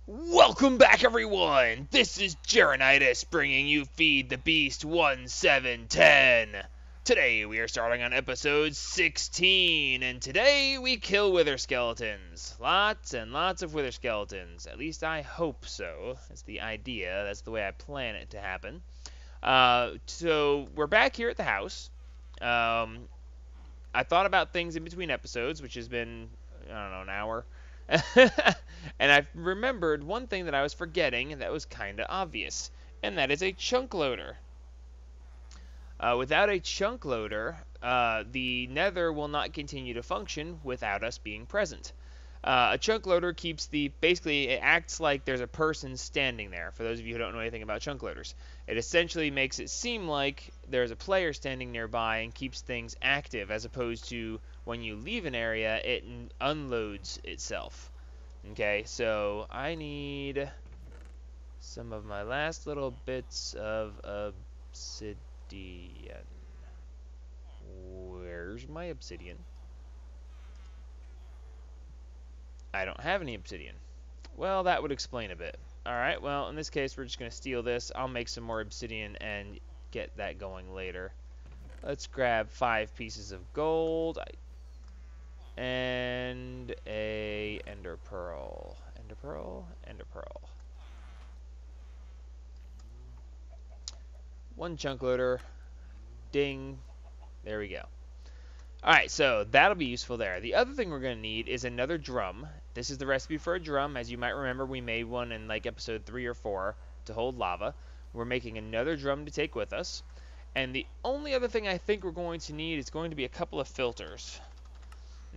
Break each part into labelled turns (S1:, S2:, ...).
S1: Welcome back, everyone! This is Geronitis bringing you Feed the Beast 1710. Today we are starting on episode 16, and today we kill wither skeletons. Lots and lots of wither skeletons. At least I hope so. That's the idea. That's the way I plan it to happen. So we're back here at the house. Um, I thought about things in between episodes, which has been, I don't know, an hour. And I remembered one thing that I was forgetting that was kind of obvious, and that is a chunk loader. Without a chunk loader, the nether will not continue to function without us being present. A chunk loader keeps basically, it acts like there's a person standing there. For those of you who don't know anything about chunk loaders, it essentially makes it seem like there's a player standing nearby and keeps things active, as opposed to when you leave an area, it unloads itself. Okay, so I need some of my last little bits of obsidian. Where's my obsidian? I don't have any obsidian. Well, that would explain a bit. Alright, well, in this case, we're just going to steal this. I'll make some more obsidian and get that going later. Let's grab 5 pieces of gold and a ender pearl. Ender pearl, ender pearl. 1 chunk loader. Ding. There we go. Alright, so that'll be useful there. The other thing we're going to need is another drum. This is the recipe for a drum. As you might remember, we made one in like episode 3 or 4 to hold lava. We're making another drum to take with us. And the only other thing I think we're going to need is going to be a couple of filters.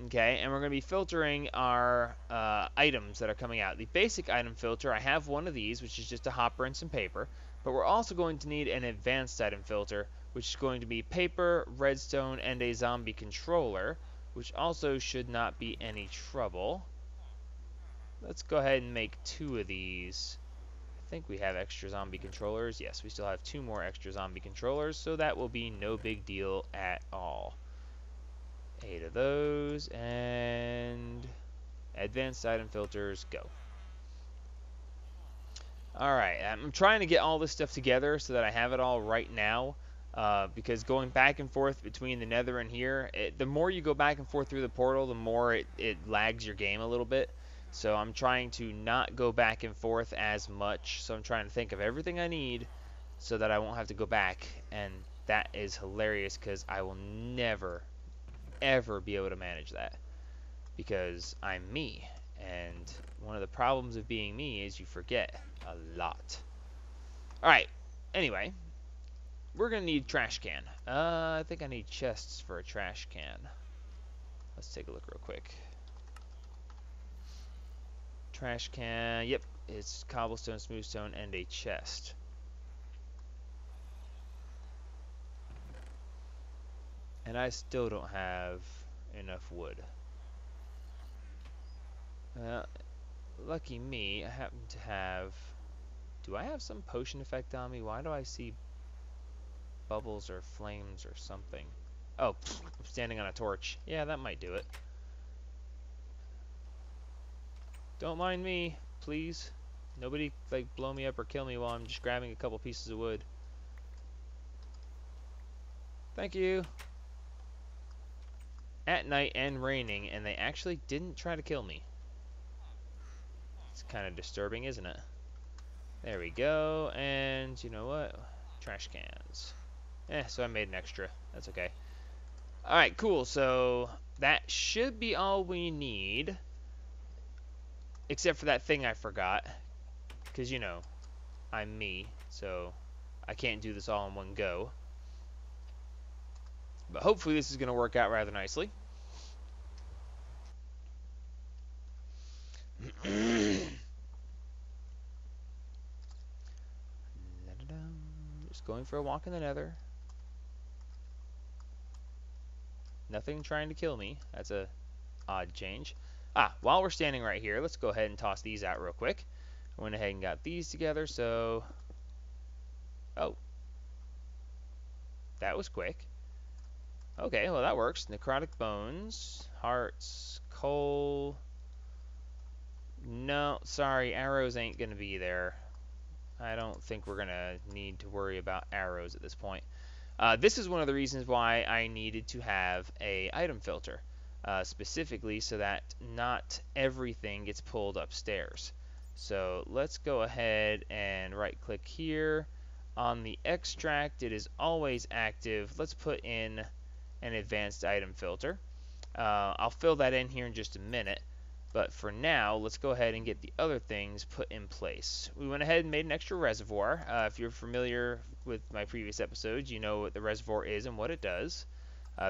S1: Okay, and we're going to be filtering our items that are coming out. The basic item filter, I have one of these, which is just a hopper and some paper. But we're also going to need an advanced item filter, which is going to be paper, redstone, and a zombie controller, which also should not be any trouble. Let's go ahead and make 2 of these. I think we have extra zombie controllers. Yes, we still have 2 more extra zombie controllers, so that will be no big deal at all. 8 of those, and advanced item filters, go. Alright, I'm trying to get all this stuff together so that I have it all right now, because going back and forth between the nether and here, the more you go back and forth through the portal, the more it lags your game a little bit. So I'm trying to not go back and forth as much, so I'm trying to think of everything I need so that I won't have to go back, and that is hilarious because I will never, ever be able to manage that because I'm me, and one of the problems of being me is you forget a lot. Alright, anyway, we're gonna need trash can. I think I need chests for a trash can. Let's take a look real quick. Trash can, yep, it's cobblestone, smoothstone, and a chest. And I still don't have enough wood. Lucky me, I happen to have... Do I have some potion effect on me? Why do I see bubbles or flames or something? Oh, I'm standing on a torch. Yeah, that might do it. Don't mind me, please. Nobody, like, blow me up or kill me while I'm just grabbing a couple pieces of wood. Thank you. At night and raining, and they actually didn't try to kill me. It's kind of disturbing, isn't it? There we go, and you know what? Trash cans. So I made an extra. That's okay. Alright, cool. So that should be all we need. Except for that thing I forgot. Because, you know, I'm me, so I can't do this all in one go. But hopefully this is going to work out rather nicely. Just going for a walk in the nether. Nothing trying to kill me. That's a odd change. While we're standing right here, let's go ahead and toss these out real quick. I went ahead and got these together, so... Oh. That was quick. Okay, well that works. Necrotic bones, hearts, coal, No, sorry, arrows ain't going to be there. I don't think we're going to need to worry about arrows at this point. This is one of the reasons why I needed to have a item filter, specifically so that not everything gets pulled upstairs. So let's go ahead and right click here. On the extract, it is always active. Let's put in an advanced item filter. I'll fill that in here in just a minute. But for now, let's go ahead and get the other things put in place. We went ahead and made an extra reservoir. If you're familiar with my previous episodes, you know what the reservoir is and what it does.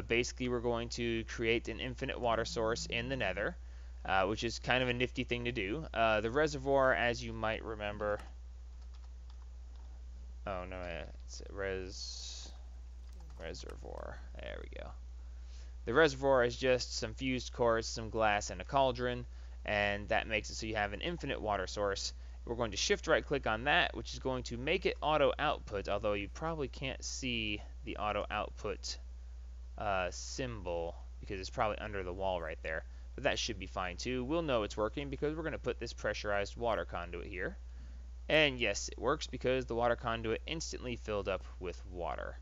S1: Basically, we're going to create an infinite water source in the nether, which is kind of a nifty thing to do. The reservoir, as you might remember... Oh, no, it's reservoir. There we go. The reservoir is just some fused quartz, some glass, and a cauldron, and that makes it so you have an infinite water source. We're going to shift right click on that, which is going to make it auto output, although you probably can't see the auto output symbol because it's probably under the wall right there, but that should be fine too. We'll know it's working because we're going to put this pressurized water conduit here, and yes, it works because the water conduit instantly filled up with water.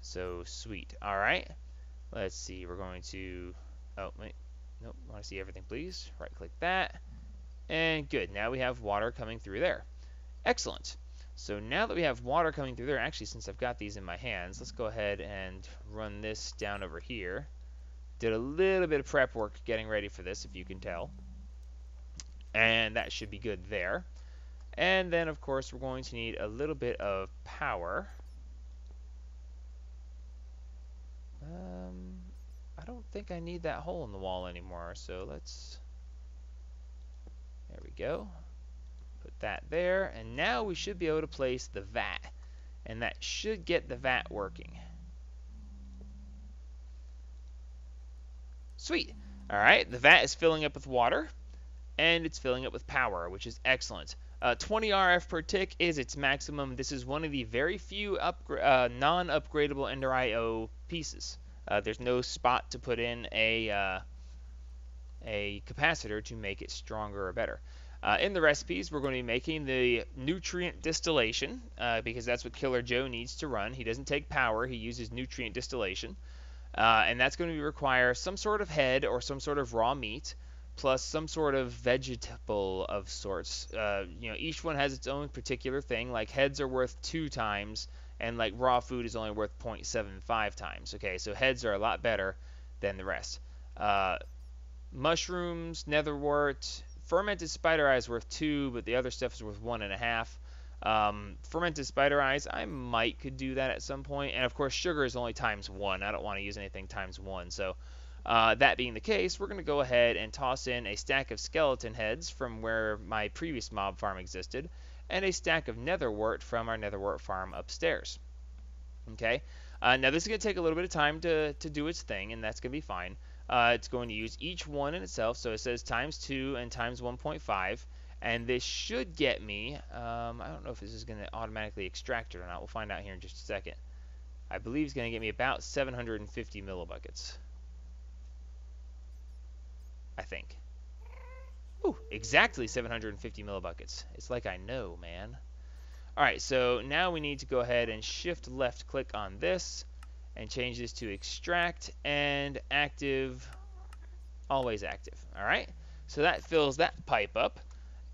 S1: So sweet. Alright, let's see, we're going to, oh wait, nope, I want to see everything please. Right click that, and good, now we have water coming through there. Excellent. So now that we have water coming through there, actually since I've got these in my hands, let's go ahead and run this down over here. Did a little bit of prep work getting ready for this, if you can tell. And that should be good there. And then of course we're going to need a little bit of power. I don't think I need that hole in the wall anymore, so let's, there we go. Put that there, and now we should be able to place the vat, and that should get the vat working. Sweet. Alright, the vat is filling up with water, and it's filling up with power, which is excellent. 20 RF per tick is its maximum. This is one of the very few non-upgradable Ender IO pieces. There's no spot to put in a capacitor to make it stronger or better. In the recipes, we're going to be making the nutrient distillation, because that's what Killer Joe needs to run. He doesn't take power, he uses nutrient distillation. And that's going to require some sort of head or some sort of raw meat, plus some sort of vegetable of sorts. Each one has its own particular thing, like heads are worth 2 times, and like raw food is only worth 0.75 times. Okay, so heads are a lot better than the rest. Mushrooms, netherwort, fermented spider eyes worth 2, but the other stuff is worth 1.5. Fermented spider eyes, I could do that at some point, and of course sugar is only times 1. I don't want to use anything times 1, so that being the case, we're going to go ahead and toss in a stack of skeleton heads from where my previous mob farm existed, and a stack of netherwort from our netherwort farm upstairs. Okay, now this is going to take a little bit of time to do its thing, and that's going to be fine. It's going to use each one in itself, so it says times 2 and times 1.5, and this should get me, I don't know if this is going to automatically extract it or not, we'll find out here in just a second. I believe it's going to get me about 750 millibuckets. I think. Ooh, exactly 750 millibuckets. It's like I know, man. Alright, so now we need to go ahead and shift left click on this and change this to extract and active, always active. Alright, so that fills that pipe up,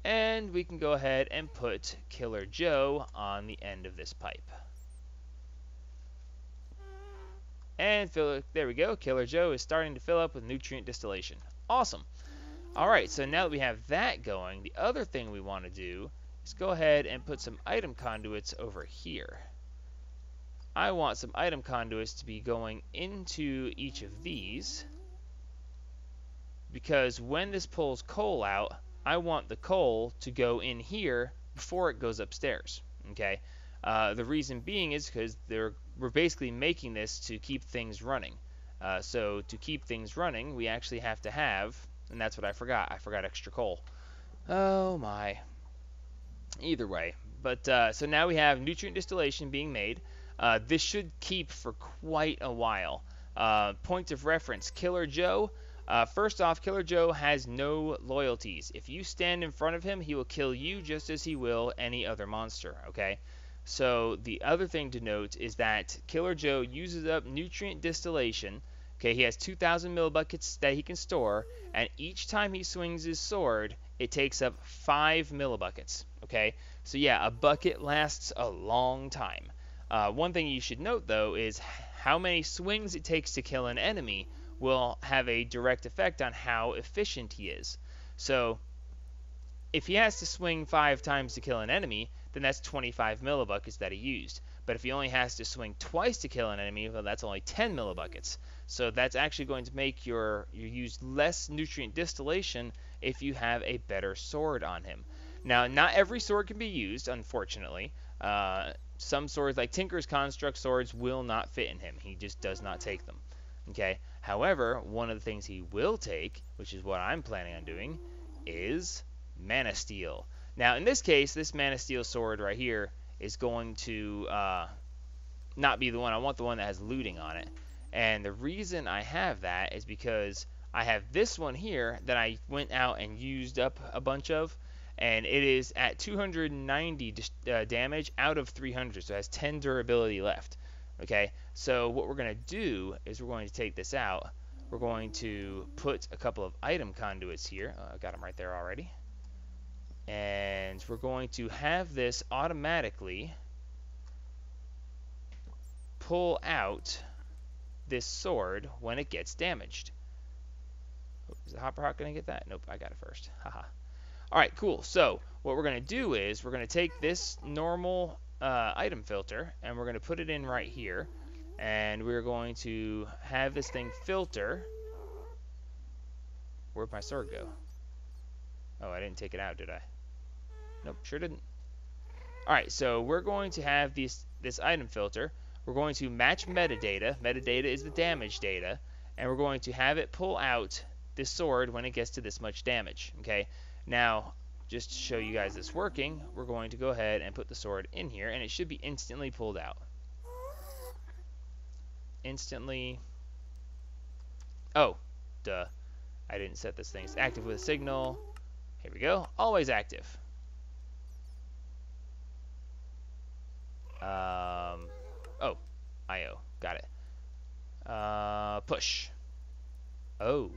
S1: and we can go ahead and put Killer Joe on the end of this pipe. And there we go, Killer Joe is starting to fill up with nutrient distillation. Awesome. Alright, so now that we have that going, the other thing we want to do is go ahead and put some item conduits over here. I want some item conduits to be going into each of these, because when this pulls coal out, I want the coal to go in here before it goes upstairs. Okay, the reason being is because we're basically making this to keep things running. So to keep things running, we actually have to have, and that's what I forgot. I forgot extra coal. Oh my. Either way, but so now we have nutrient distillation being made. This should keep for quite a while. Point of reference, Killer Joe, First off, Killer Joe has no loyalties. If you stand in front of him, he will kill you just as he will any other monster, okay? So the other thing to note is that Killer Joe uses up nutrient distillation. Okay, he has 2,000 millibuckets that he can store, and each time he swings his sword, it takes up 5 millibuckets. Okay, so yeah, a bucket lasts a long time. One thing you should note, though, is how many swings it takes to kill an enemy will have a direct effect on how efficient he is. So if he has to swing 5 times to kill an enemy, then that's 25 millibuckets that he used. But if he only has to swing twice to kill an enemy, well, that's only 10 millibuckets. So that's actually going to make your use less nutrient distillation if you have a better sword on him. Now, not every sword can be used, unfortunately. Some swords, like Tinker's Construct swords, will not fit in him. He just does not take them. Okay. However, one of the things he will take, which is what I'm planning on doing, is Mana Steel. Now, in this case, this Mana Steel sword right here is going to not be the one. I want the one that has looting on it. And the reason I have that is because I have this one here that I went out and used up a bunch of, and it is at 290 damage out of 300, so it has 10 durability left. Okay, so what we're going to do is we're going to take this out. We're going to put a couple of item conduits here. I got them right there already. And we're going to have this automatically pull out this sword when it gets damaged. Oh, is the Hopper Hawk going to get that? Nope, I got it first. Haha. Alright, cool. So what we're going to do is we're going to take this normal item filter and we're going to put it in right here. And we're going to have this thing filter. Where'd my sword go? Oh, I didn't take it out, did I? Nope, sure didn't. Alright, so we're going to have this item filter. We're going to match metadata. Metadata is the damage data. And we're going to have it pull out this sword when it gets to this much damage. Okay, now, just to show you guys this working, we're going to go ahead and put the sword in here, and it should be instantly pulled out. Instantly. Oh, duh. I didn't set this thing. It's active with a signal. Here we go. Always active. Oh, IO. Got it. Push. Oh.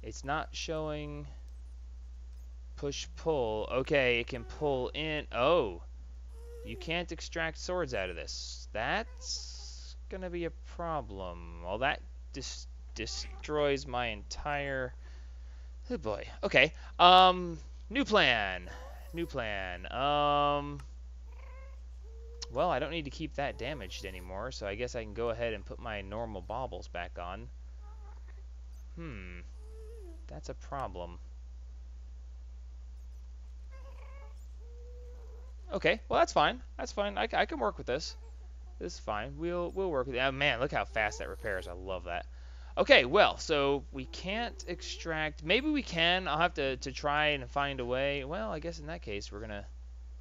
S1: It's not showing push pull. Okay, it can pull in. Oh. You can't extract swords out of this. That's gonna be a problem. Well, that destroys my entire... Oh boy. Okay. New plan. New plan. Well, I don't need to keep that damaged anymore, so I guess I can go ahead and put my normal baubles back on. That's a problem. Okay, well that's fine. That's fine. I can work with this. This is fine. We'll work with it. Oh, man, look how fast that repairs. I love that. Okay, well, so we can't extract... Maybe we can. I'll have to try and find a way. Well, I guess in that case we're gonna...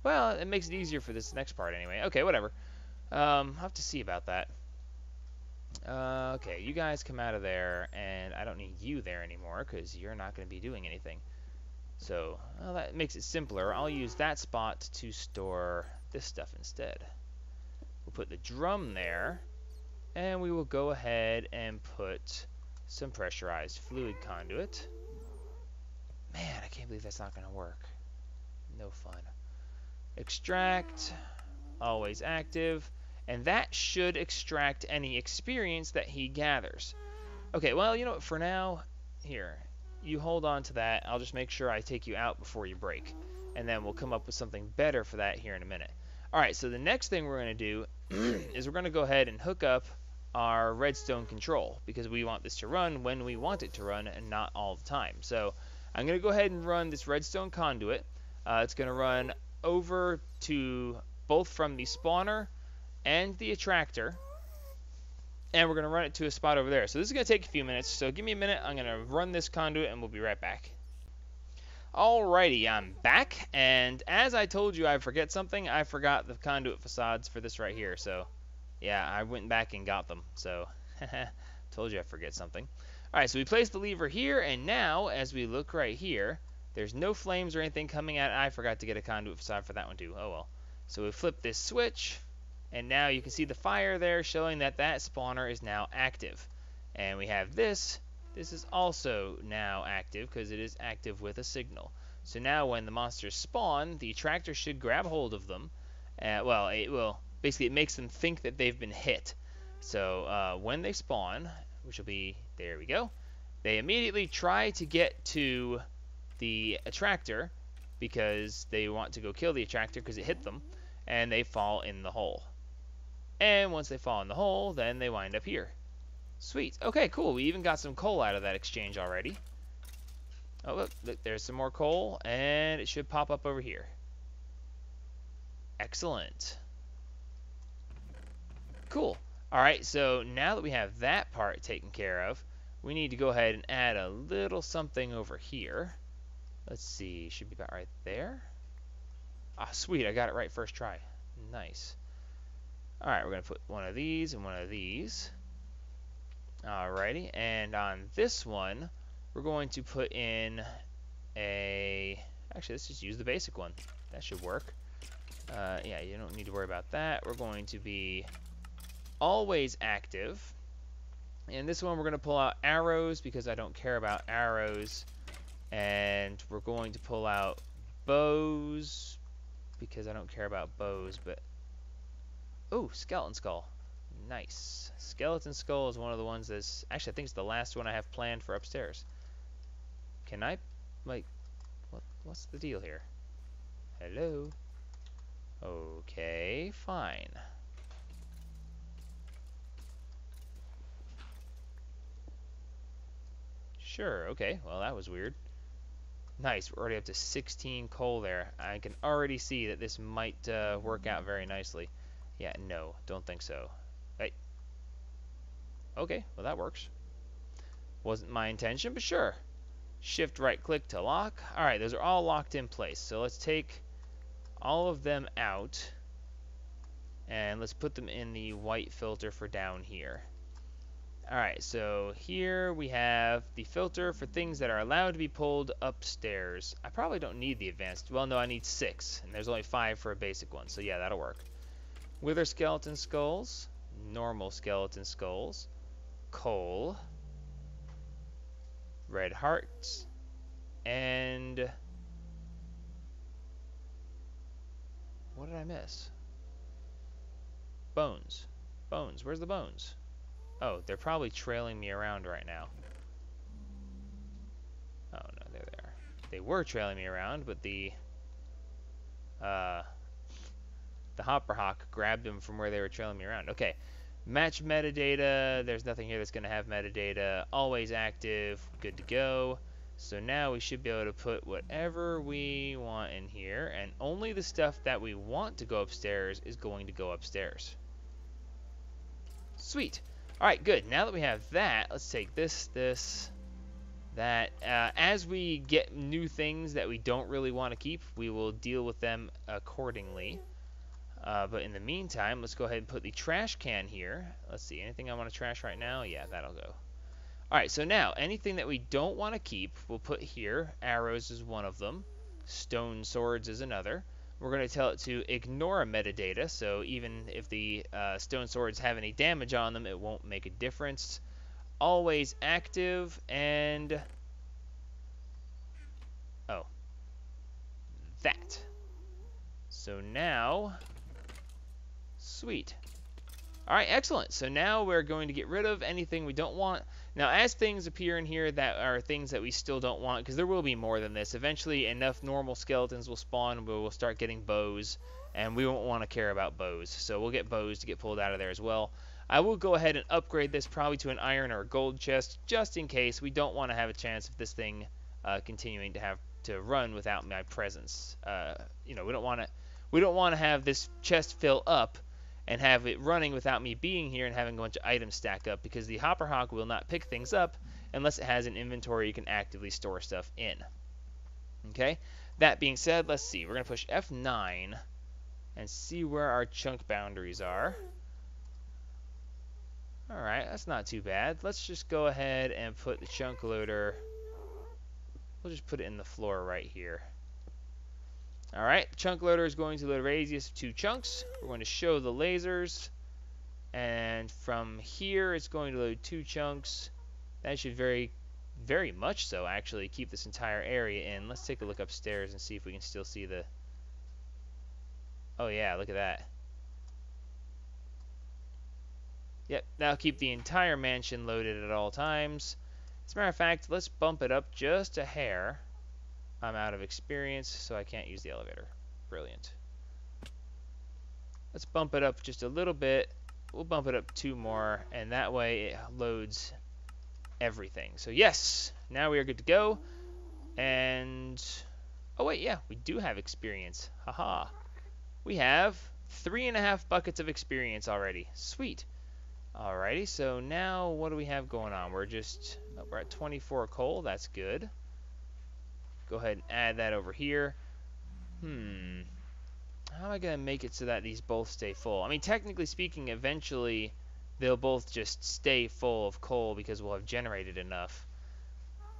S1: Well, it makes it easier for this next part anyway. Okay, whatever. I'll have to see about that. Okay, you guys come out of there, and I don't need you there anymore because you're not going to be doing anything. So, well, that makes it simpler. I'll use that spot to store this stuff instead. We'll put the drum there, and we will go ahead and put some pressurized fluid conduit. Man, I can't believe that's not going to work. No fun. Extract, always active, and that should extract any experience that he gathers. Okay, well, you know what, for now, here, you hold on to that. I'll just make sure I take you out before you break, and then we'll come up with something better for that here in a minute. Alright, so the next thing we're going to do is we're going to go ahead and hook up our redstone control, because we want this to run when we want it to run and not all the time. So I'm going to go ahead and run this redstone conduit. It's going to run over to both from the spawner and the attractor, and we're going to run it to a spot over there. So this is going to take a few minutes, so give me a minute. I'm going to run this conduit and we'll be right back. Alrighty, I'm back, and as I told you I forget something, I forgot the conduit facades for this right here. So yeah, I went back and got them, so told you I forget something. Alright, so we place the lever here, and now, as we look right here, there's no flames or anything coming out. I forgot to get a conduit facade for that one too. Oh well. So we flip this switch, and now you can see the fire there showing that that spawner is now active. And we have this. This is also now active because it is active with a signal. So now when the monsters spawn, the attractor should grab hold of them. Well, it will. Basically, it makes them think that they've been hit. So when they spawn, which will be, there we go, they immediately try to get to the attractor because they want to go kill the attractor because it hit them, and they fall in the hole. And once they fall in the hole, then they wind up here. Sweet. Okay, cool. We even got some coal out of that exchange already. Oh, look, there's some more coal, and it should pop up over here. Excellent. Cool. Alright, so now that we have that part taken care of, we need to go ahead and add a little something over here. Let's see, should be about right there. Ah, sweet, I got it right first try. Nice. Alright, we're going to put one of these and one of these. Alrighty, and on this one, we're going to put in a... Actually, let's just use the basic one. That should work. Yeah, you don't need to worry about that. We're going to be always active. And this one, we're going to pull out arrows because I don't care about arrows. And we're going to pull out bows because I don't care about bows, but... Oh, skeleton skull. Nice. Skeleton skull is one of the ones that's... Actually, I think it's the last one I have planned for upstairs. Can I, like... What's the deal here? Hello? Okay, fine. Sure, okay. Well, that was weird. Nice, we're already up to 16 coal there. I can already see that this might work out very nicely. Yeah, no, don't think so. Hey. Okay, well that works. Wasn't my intention, but sure. Shift right click to lock. Alright, those are all locked in place. So let's take all of them out. And let's put them in the white filter for down here. Alright, so here we have the filter for things that are allowed to be pulled upstairs. I probably don't need the advanced. Well, no, I need 6. And there's only 5 for a basic one. So yeah, that'll work. Wither skeleton skulls. Normal skeleton skulls. Coal. Red hearts. And... what did I miss? Bones. Bones. Where's the bones? Oh, they're probably trailing me around right now. Oh, no, they're there. They were trailing me around, but the Hopper Hawk grabbed them from where they were trailing me around. Okay. Match metadata. There's nothing here that's going to have metadata. Always active. Good to go. So now we should be able to put whatever we want in here, and only the stuff that we want to go upstairs is going to go upstairs. Sweet. Alright, good. Now that we have that, let's take this, that. As we get new things that we don't really want to keep, we will deal with them accordingly. But in the meantime, let's go ahead and put the trash can here. Let's see, anything I want to trash right now? Yeah, that'll go. Alright, so now, anything that we don't want to keep, we'll put here. Arrows is one of them. Stone swords is another. We're going to tell it to ignore metadata, so even if the stone swords have any damage on them, it won't make a difference. Always active, and... oh. That. So now... sweet. Alright, excellent. So now we're going to get rid of anything we don't want. Now, as things appear in here that are things that we still don't want, because there will be more than this, eventually enough normal skeletons will spawn, we'll start getting bows, and we won't want to care about bows. So we'll get bows to get pulled out of there as well. I will go ahead and upgrade this probably to an iron or a gold chest, just in case. We don't want to have a chance of this thing continuing to have to run without my presence. You know, we don't want to have this chest fill up and have it running without me being here and having a bunch of items stack up, because the Hopper Hawk will not pick things up unless it has an inventory you can actively store stuff in. Okay? That being said, let's see. We're going to push F9 and see where our chunk boundaries are. Alright, that's not too bad. Let's just go ahead and put the chunk loader. We'll just put it in the floor right here. Alright, the chunk loader is going to load a radius of 2 chunks. We're going to show the lasers. And from here, it's going to load 2 chunks. That should very much so, actually, keep this entire area in. Let's take a look upstairs and see if we can still see the... Oh yeah, look at that. Yep, that'll keep the entire mansion loaded at all times. As a matter of fact, let's bump it up just a hair. I'm out of experience, so I can't use the elevator. Brilliant. Let's bump it up just a little bit. We'll bump it up 2 more, and that way it loads everything. So yes, now we are good to go. And oh wait, yeah, we do have experience. Haha. We have 3.5 buckets of experience already. Sweet. Alrighty, so now what do we have going on? We're at 24 coal. That's good. Go ahead and add that over here. How am I going to make it so that these both stay full? I mean, technically speaking, eventually they'll both just stay full of coal because we'll have generated enough.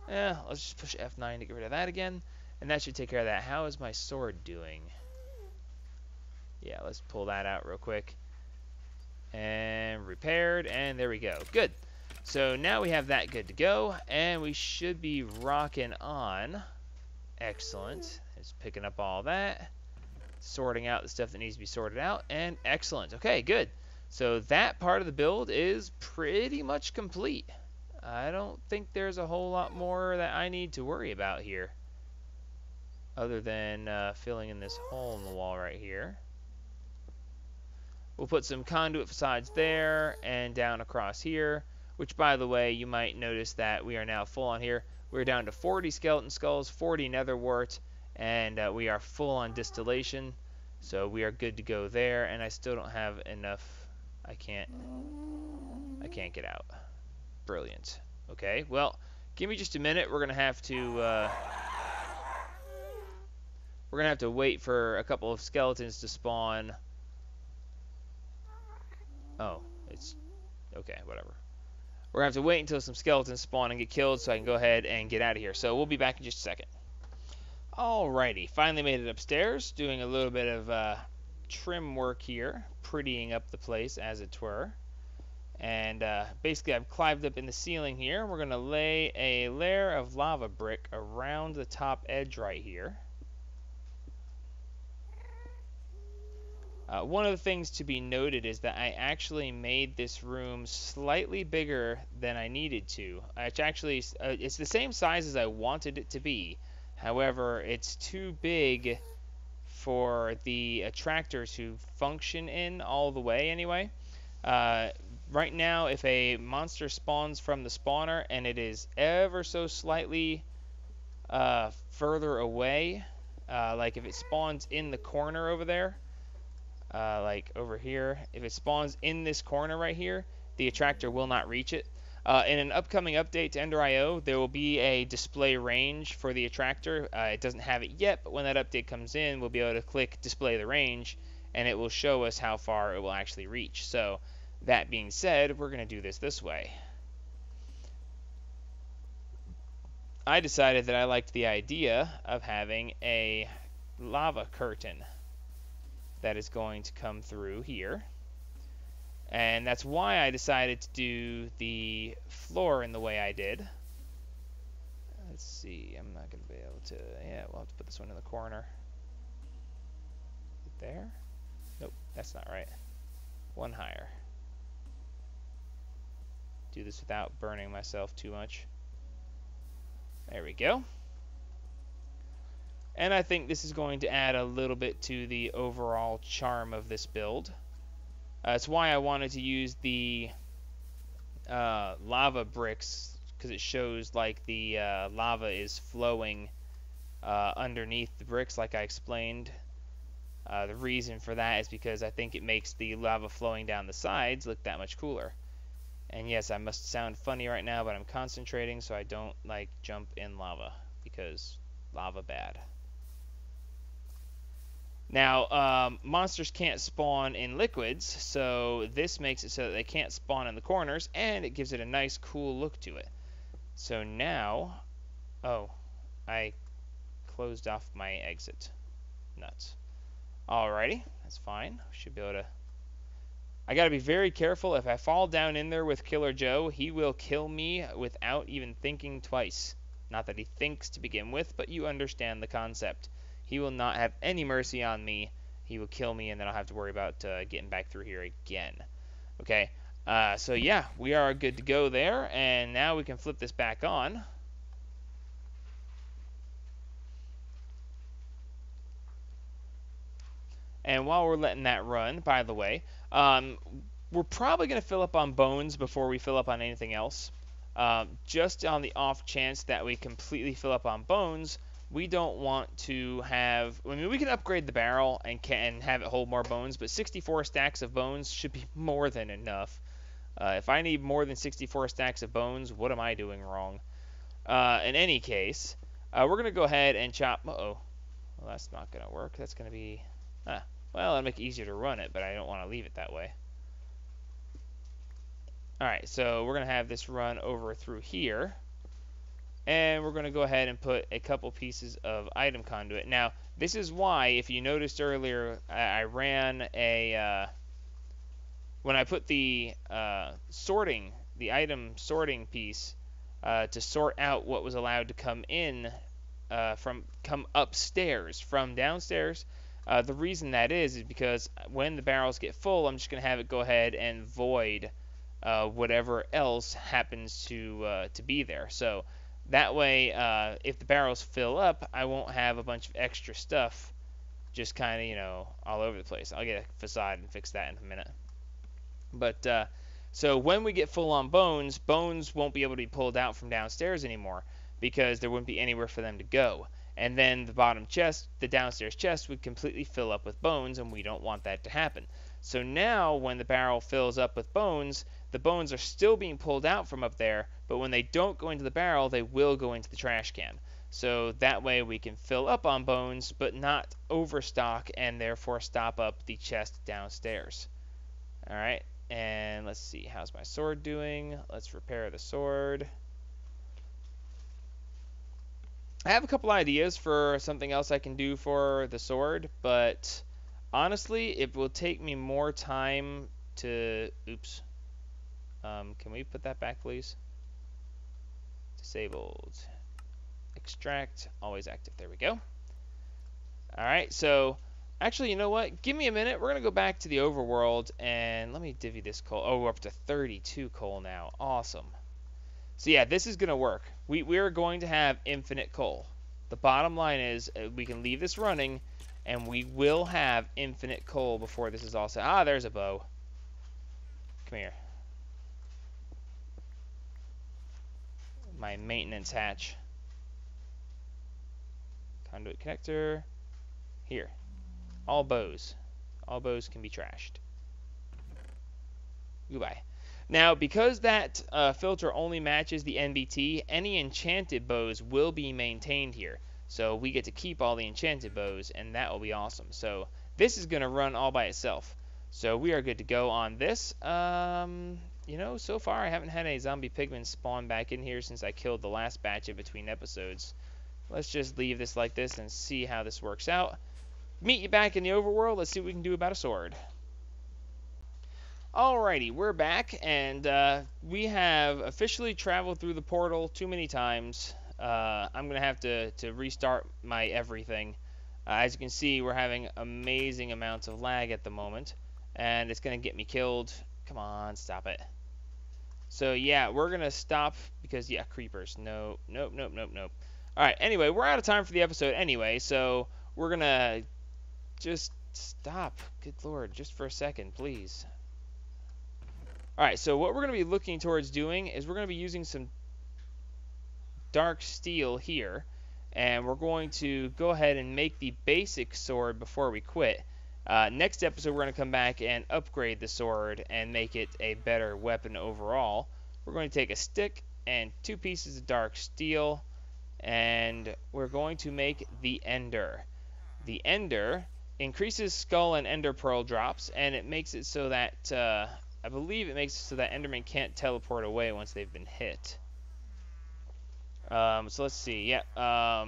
S1: Let's just push F9 to get rid of that again. And that should take care of that. How is my sword doing? Yeah, let's pull that out real quick. And repaired, and there we go. Good. So now we have that good to go, and we should be rocking on. Excellent. Just picking up all that. Sorting out the stuff that needs to be sorted out, and excellent. Okay, good. So that part of the build is pretty much complete. I don't think there's a whole lot more that I need to worry about here, other than filling in this hole in the wall right here. We'll put some conduit facades there and down across here, which, by the way, you might notice that we are now full on here. We're down to 40 skeleton skulls, 40 nether wart, and we are full on distillation, so we are good to go there. And I still don't have enough. I can't get out. Brilliant. Okay, well, give me just a minute. We're gonna have to wait for a couple of skeletons to spawn. Oh, it's okay, whatever. We're gonna have to wait until some skeletons spawn and get killed so I can go ahead and get out of here. So we'll be back in just a second. Alrighty, finally made it upstairs, doing a little bit of trim work here, prettying up the place as it were. And basically I've climbed up in the ceiling here. We're gonna lay a layer of lava brick around the top edge right here. One of the things to be noted is that I actually made this room slightly bigger than I needed to. It's the same size as I wanted it to be. However, it's too big for the attractors to function in all the way anyway. Right now, if a monster spawns from the spawner and it is ever so slightly further away, like if it spawns in the corner over there, like over here, if it spawns in this corner right here, the attractor will not reach it. In an upcoming update to Ender.io, there will be a display range for the attractor. It doesn't have it yet, but when that update comes in, we'll be able to click display the range, and it will show us how far it will actually reach. So that being said, we're going to do this way. I decided that I liked the idea of having a lava curtain that is going to come through here. And that's why I decided to do the floor in the way I did. Let's see, I'm not going to be able to... Yeah, we'll have to put this one in the corner. There? Nope, that's not right. One higher. Do this without burning myself too much. There we go. And I think this is going to add a little bit to the overall charm of this build. That's why I wanted to use the lava bricks, because it shows like the lava is flowing underneath the bricks like I explained. The reason for that is because I think it makes the lava flowing down the sides look that much cooler. And yes, I must sound funny right now, but I'm concentrating so I don't like jump in lava, because lava bad. Now, monsters can't spawn in liquids, so this makes it so that they can't spawn in the corners, and it gives it a nice, cool look to it. So now, oh, I closed off my exit. Nuts. Alrighty, that's fine. Should be able to. I gotta be very careful. If I fall down in there with Killer Joe, he will kill me without even thinking twice. Not that he thinks to begin with, but you understand the concept. He will not have any mercy on me. He will kill me, and then I'll have to worry about getting back through here again. Okay, so yeah, we are good to go there, and now we can flip this back on. And while we're letting that run, by the way, we're probably going to fill up on bones before we fill up on anything else. Just on the off chance that we completely fill up on bones, we don't want to have. I mean, we can upgrade the barrel and can have it hold more bones, but 64 stacks of bones should be more than enough. If I need more than 64 stacks of bones, what am I doing wrong? In any case, we're going to go ahead and chop. Uh-oh. Well, that's not going to work. That's going to be. Well, it'll make it easier to run it, but I don't want to leave it that way. Alright, so we're going to have this run over through here. And we're going to go ahead and put a couple pieces of item conduit. Now, this is why, if you noticed earlier, I ran a... when I put the the item sorting piece to sort out what was allowed to come in, come upstairs from downstairs. The reason that is because when the barrels get full, I'm just going to have it go ahead and void whatever else happens to be there. So that way, if the barrels fill up, I won't have a bunch of extra stuff just kind of, all over the place. I'll get a facade and fix that in a minute. But so when we get full on bones, bones won't be able to be pulled out from downstairs anymore because there wouldn't be anywhere for them to go. And then the bottom chest, the downstairs chest, would completely fill up with bones, and we don't want that to happen. So now when the barrel fills up with bones, the bones are still being pulled out from up there, but when they don't go into the barrel, they will go into the trash can. So that way we can fill up on bones, but not overstock, and therefore stop up the chest downstairs. Alright, and let's see, how's my sword doing? Let's repair the sword. I have a couple ideas for something else I can do for the sword, but honestly, it will take me more time to... Oops. Can we put that back, please? Disabled. Extract. Always active. There we go. Alright, so... Actually, you know what? Give me a minute. We're going to go back to the overworld, and let me divvy this coal. Oh, we're up to 32 coal now. Awesome. So yeah, this is going to work. We're going to have infinite coal. The bottom line is we can leave this running, and we will have infinite coal before this is all set. Ah, there's a bow. Come here. My maintenance hatch. Conduit connector. Here. All bows. All bows can be trashed. Goodbye. Now, because that filter only matches the NBT, any enchanted bows will be maintained here. So we get to keep all the enchanted bows, and that will be awesome. So this is going to run all by itself. So we are good to go on this. So far I haven't had any zombie pigmen spawn back in here since I killed the last batch in between episodes. Let's just leave this like this and see how this works out. Meet you back in the overworld. Let's see what we can do about a sword. Alrighty, we're back, and we have officially traveled through the portal too many times. I'm going to have to restart my everything. As you can see, we're having amazing amounts of lag at the moment, and it's going to get me killed. Come on, stop it. So yeah, we're going to stop because, yeah, creepers. No, nope. Alright, anyway, we're out of time for the episode anyway, so we're going to just stop. Good lord, just for a second, please. Alright, so what we're going to be looking towards doing is we're going to be using some dark steel here, and we're going to go ahead and make the basic sword before we quit. Next episode, we're going to come back and upgrade the sword and make it a better weapon overall. We're going to take a stick and 2 pieces of dark steel, and we're going to make the Ender. The Ender increases skull and ender pearl drops, and it makes it so that I believe it makes it so that endermen can't teleport away once they've been hit. So let's see. Yeah.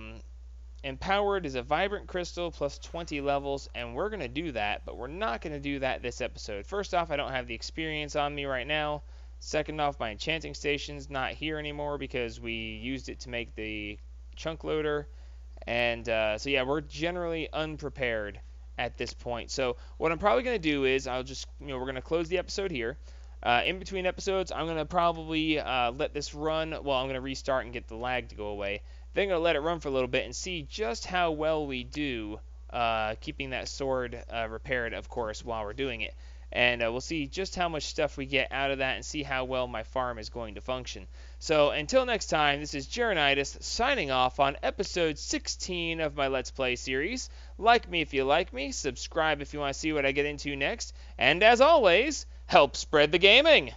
S1: Empowered is a vibrant crystal plus 20 levels, and we're going to do that, but we're not going to do that this episode. First off, I don't have the experience on me right now. Second off, my enchanting station's not here anymore because we used it to make the chunk loader. And so yeah, we're generally unprepared at this point. So what I'm probably going to do is I'll just, we're going to close the episode here. In between episodes, I'm going to probably let this run. Well, I'm going to restart and get the lag to go away. Then I'm going to let it run for a little bit and see just how well we do keeping that sword repaired, of course, while we're doing it. And we'll see just how much stuff we get out of that and see how well my farm is going to function. So until next time, this is Jeronitis signing off on episode 16 of my Let's Play series. Like me if you like me, subscribe if you want to see what I get into next, and as always, help spread the gaming!